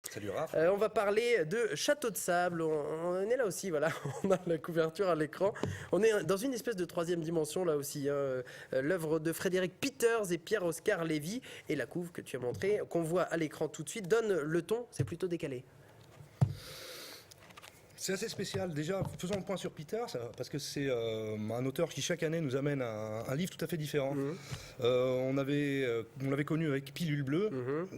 Salut Raph. On va parler de Château de Sable. On est là aussi, voilà. On a la couverture à l'écran. On est dans une espèce de troisième dimension là aussi. L'œuvre de Frédéric Peters et Pierre-Oscar Lévy. Et la couve que tu as montrée, qu'on voit à l'écran tout de suite, donne le ton. C'est plutôt décalé. C'est assez spécial. Déjà, faisons le point sur Peters, parce que c'est un auteur qui chaque année nous amène un livre tout à fait différent. On l'avait connu avec Pilule Bleue,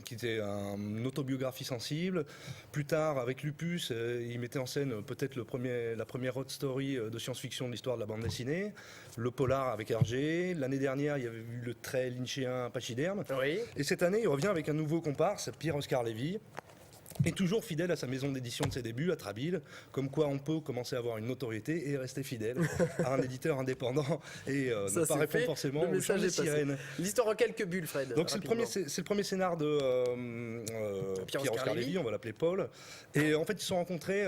qui était une autobiographie sensible. Plus tard, avec Lupus, il mettait en scène peut-être la première hot story de science-fiction de l'histoire de la bande dessinée. Le polar avec Hergé. L'année dernière, il y avait eu le trait lynchéen Pachyderme. Oui. Et cette année, il revient avec un nouveau comparse, Pierre-Oscar Lévy. Et toujours fidèle à sa maison d'édition de ses débuts, à Trabille, comme quoi on peut commencer à avoir une notoriété et rester fidèle à un éditeur indépendant et ne pas répondre forcément aux chants des sirènes. L'histoire en quelques bulles, Fred. Donc c'est le premier scénar de Pierre-Oscar Lévy, on va l'appeler Paul. Et en fait ils se sont rencontrés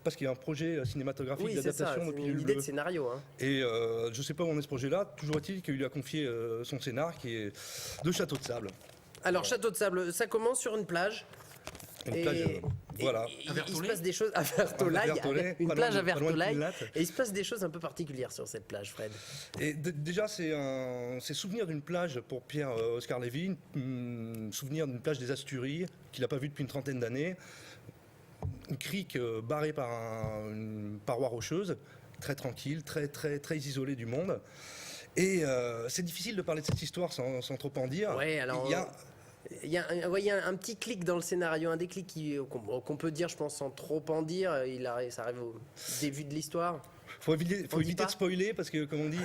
parce qu'il y a un projet cinématographique d'adaptation de Pilule Bleue. Une idée de scénario. Hein. Et je ne sais pas où on est ce projet-là, toujours est-il qu'il lui a confié son scénar qui est de Château de Sable. Alors Château de Sable, ça commence sur une plage. Voilà. Il se passe des choses à Vertolaye, une plage à Vertolaye, et il se passe des choses un peu particulières sur cette plage, Fred. Et déjà, c'est souvenir d'une plage pour Pierre-Oscar Lévy, souvenir d'une plage des Asturies qu'il n'a pas vue depuis une trentaine d'années, une crique barrée par une paroi rocheuse, très tranquille, très isolée du monde. Et c'est difficile de parler de cette histoire sans trop en dire. Ouais, alors... Il y a un petit clic dans le scénario, un déclic qu'on peut dire, je pense, sans trop en dire. Ça arrive au début de l'histoire. Faut éviter de spoiler parce que, comme on dit,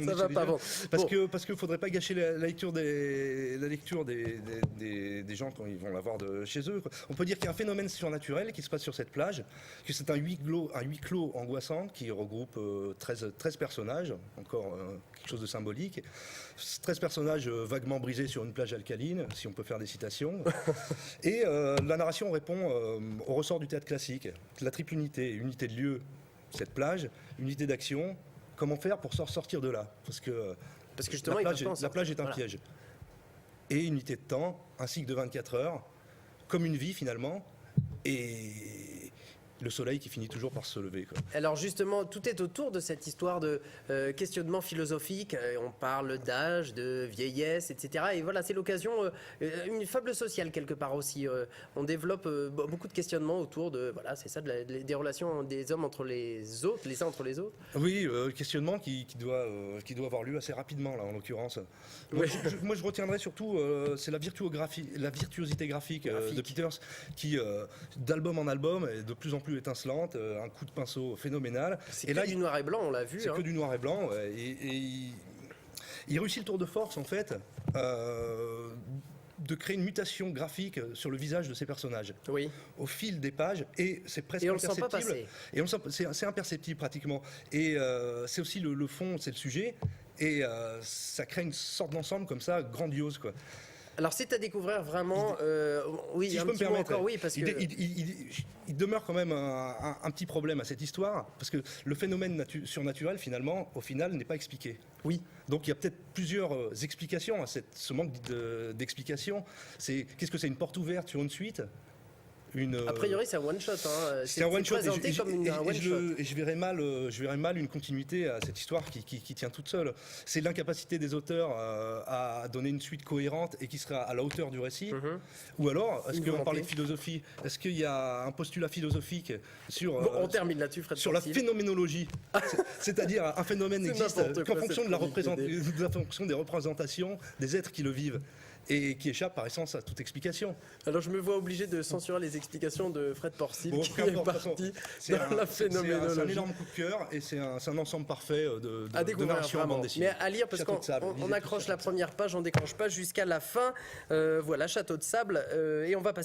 ça va pas bon. Parce qu'il faudrait pas gâcher la lecture des gens quand ils vont la voir de chez eux. On peut dire qu'il y a un phénomène surnaturel qui se passe sur cette plage, que c'est un huis clos angoissant qui regroupe 13 personnages, encore quelque chose de symbolique. 13 personnages vaguement brisés sur une plage alcaline, si on peut faire des citations. Et la narration répond au ressort du théâtre classique, la triple unité de lieu. Cette plage, unité d'action, comment faire pour sortir de là parce que justement, la plage est un piège. Et unité de temps, un cycle de 24 heures, comme une vie finalement, et le soleil qui finit toujours par se lever. Quoi. Alors justement, tout est autour de cette histoire de questionnement philosophique. On parle d'âge, de vieillesse, etc. Et voilà, c'est l'occasion, une fable sociale quelque part aussi. On développe beaucoup de questionnements autour de, voilà, c'est ça, des relations des hommes entre les autres, les uns entre les autres. Oui, questionnement qui doit avoir lieu assez rapidement là, en l'occurrence. Oui. Moi, je retiendrai surtout, c'est la virtuosité graphique de Peters qui, d'album en album, est de plus en plus étincelante, un coup de pinceau phénoménal. C'est que du noir et blanc, on l'a vu. C'est que du noir et blanc. Et il réussit le tour de force, en fait, de créer une mutation graphique sur le visage de ces personnages. Oui. Au fil des pages, et c'est presque imperceptible. Sent pas passer. Et c'est imperceptible pratiquement. Et c'est aussi le fond, c'est le sujet. Et ça crée une sorte d'ensemble comme ça, grandiose, quoi. Alors c'est à découvrir vraiment, oui, si un je peux petit me mot permettre, encore, oui, parce que... il demeure quand même un petit problème à cette histoire, parce que le phénomène surnaturel, finalement, au final, n'est pas expliqué. Oui. Donc il y a peut-être plusieurs explications à ce manque d'explications. Qu'est-ce que c'est, une porte ouverte sur une suite ? A priori, c'est un one-shot. Hein. C'est un one-shot. Et je verrais mal une continuité à cette histoire qui tient toute seule. C'est l'incapacité des auteurs à donner une suite cohérente et qui sera à la hauteur du récit. Ou alors, est-ce qu'on parlait de philosophie ? Est-ce qu'il y a un postulat philosophique sur, on termine là-dessus, Fred, sur la phénoménologie ? C'est-à-dire, un phénomène n'existe qu'en fonction fonction des représentations des êtres qui le vivent. Et qui échappe par essence à toute explication. Alors je me vois obligé de censurer les explications de Fred Porcil, qui est parti dans la phénoménologie. C'est un énorme coup de cœur et c'est un ensemble parfait de narration en bande dessinée. Mais à lire, parce qu'on accroche la première page, on décroche pas jusqu'à la fin. Voilà, Château de Sable, et on va passer